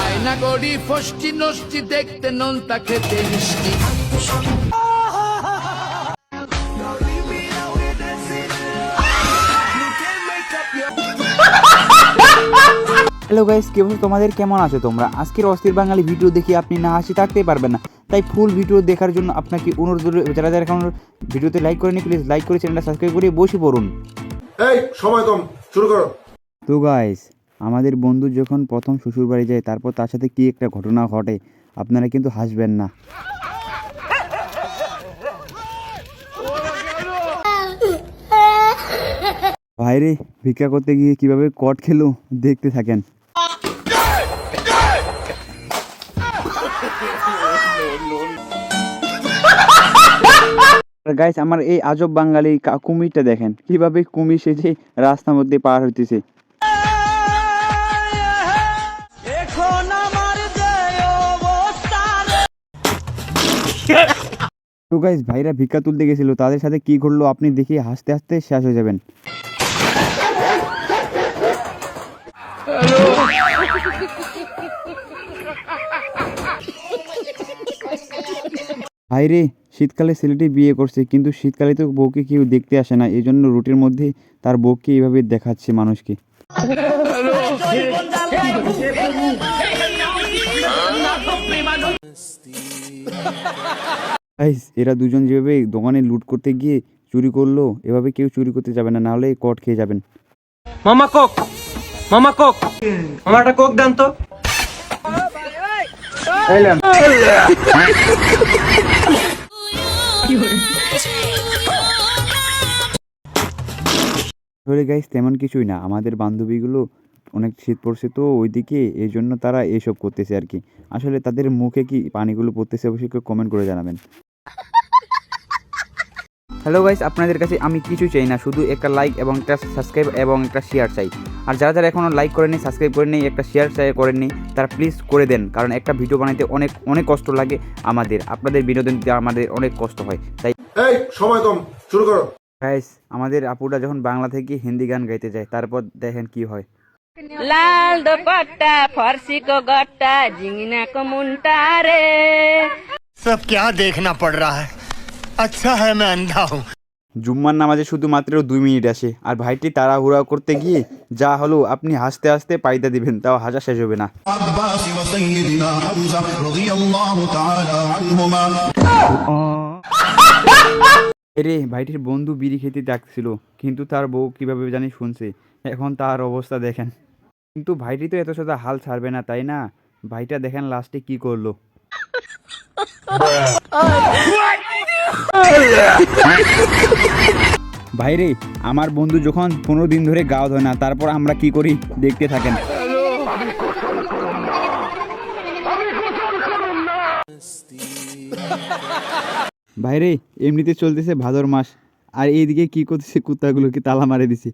আয়না গড়ি ফষ্টি নষ্টি দেখতে নোনতা খেতে মিষ্টি। হ্যালো গাইস, কি অবস্থা তোমাদের? কেমন আছো তোমরা? আজকের অস্থির বাঙালি ভিডিও দেখে আপনি না হাসি থাকতেই পারবেন না, তাই ফুল ভিডিও দেখার জন্য আপনাকে অনুরোধ, যারা যারা এখন ভিডিওতে লাইক করেনি প্লিজ লাইক করে চ্যানেলটা সাবস্ক্রাইব করে বসে পড়ুন। এই সময় কম, শুরু করো। তো গাইস, আমাদের বন্ধু যখন প্রথম শ্বশুর বাড়ি যায় তারপর তার সাথে কি একটা ঘটনা ঘটে, আপনারা কিন্তু হাসবেন না। বাইরে ভিক্ষা করতে গিয়ে কিভাবে কট খেলো দেখতে থাকেন। গাইস, আমার এই আজব বাঙালি কুমিরটা দেখেন কিভাবে কুমির সেজে রাস্তার মধ্যে পার হইতেছে। তো গাইস, ভাইরা ভিক্ষা তুলতে গেছিল, তাদের সাথে কি ঘটলো আপনি দেখে হাসতে হাসতে শেষ হয়ে যাবেন। ভাইরে, শীতকালে ছেলেটি বিয়ে করছে, কিন্তু শীতকালে তো বউকে কেউ দেখতে আসে না, এই জন্য রুটির মধ্যে তার বউকে এইভাবে দেখাচ্ছে মানুষকে। গাইস, এরা দুজন যেভাবে দোকানে লুট করতে গিয়ে চুরি করলো, এভাবে কেউ চুরি করতে যাবে না, নাহলে কট খেয়ে যাবেন। মামা কোক, মামা কোক, মামা একটা কোক দেন তো। গাইস, তেমন কিছুই না, আমাদের বান্ধবীগুলো অনেক শীত পড়ছে তো ওইদিকে, এই জন্য তারা এইসব করতেছে আর কি। আসলে তাদের মুখে কি পানিগুলো পড়তেছে অবশ্যই কেউ কমেন্ট করে জানাবেন। হ্যালো গাইস, আপনাদের কাছে আমি কিছু চাই না, শুধু একটা লাইক এবং একটা সাবস্ক্রাইব এবং একটা শেয়ার চাই। আর যারা যারা এখনও লাইক করেনি, সাবস্ক্রাইব করেনি, একটা শেয়ার করেননি, তারা প্লিজ করে দেন, কারণ একটা ভিডিও বানাইতে অনেক অনেক কষ্ট লাগে আমাদের, আপনাদের বিনোদন দিতে আমাদের অনেক কষ্ট হয়। তাই এই সময় কম, শুরু করো। গাইস, আমাদের আপুটা যখন বাংলা থেকে হিন্দি গান গাইতে যায় তারপর দেখেন কি হয়। लाल दुपट्टा फर्सी को गट्टा झिंगना को मुंटा रे। सब क्या देखना पड़ रहा है, अच्छा है मैं अंधा हूँ। জুম্মার নামাজে শুধুমাত্র 2 মিনিট আসে, আর ভাইটি তাড়াহুড়া করতে গিয়ে যা হলো আপনি হাসতে হাসতে পাইদা দিবেন, তাও হাসা শেষ হবে না। عباس وسيدنا حمزة رضي الله تعالى عنهما। রে, ভাইটির বন্ধু বিড়ি খেতে ডাকছিল, কিন্তু তার বউ কিভাবে জানি শুনছে, এখন তার অবস্থা দেখেন। কিন্তু ভাইটি তো এত সোজা হাল ছাড়বে না, তাই না? ভাইটা দেখেন লাস্টে কি করলো। ভাইরে, আমার বন্ধু যখন 15 দিন ধরে গাও ধয় না, তারপর আমরা কি করি দেখতে থাকেন। ভাইরে, এমনিতে চলতেছে ভাদর মাস, আর এইদিকে কি করতেছে, কুত্তাগুলোকে তালা মারে দিছে।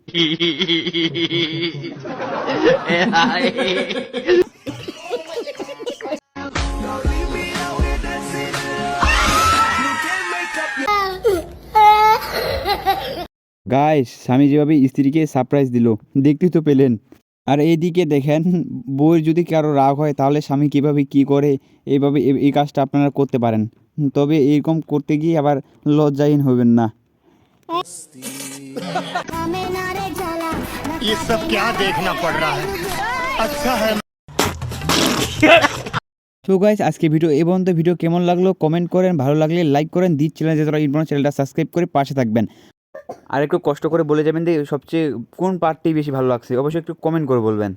গাইস, স্বামী যেভাবে স্ত্রীকে সারপ্রাইজ দিল দেখতেই তো পেলেন। আর এইদিকে দেখেন, বউয়ের যদি কারো রাগ হয় তাহলে স্বামী কিভাবে কি করে, এইভাবে এই কাজটা আপনারা করতে পারেন, তবে এরকম করতে গিয়ে আবার লজ্জাহীন হবেন না। ये सब क्या देखना पड़ रहा है, अच्छा है। তো গাইস, আজকে ভিডিও এই পর্যন্ত। ভিডিও কেমন লাগলো কমেন্ট করেন, ভালো লাগলে লাইক করেন, চ্যানেলে যারা চ্যানেলটা সাবস্ক্রাইব করে পাশে থাকবেন। আর একটু কষ্ট করে বলে যাবেন যে সবচেয়ে কোন পার্টটি বেশি ভালো লাগছে, অবশ্যই একটু কমেন্ট করে বলবেন।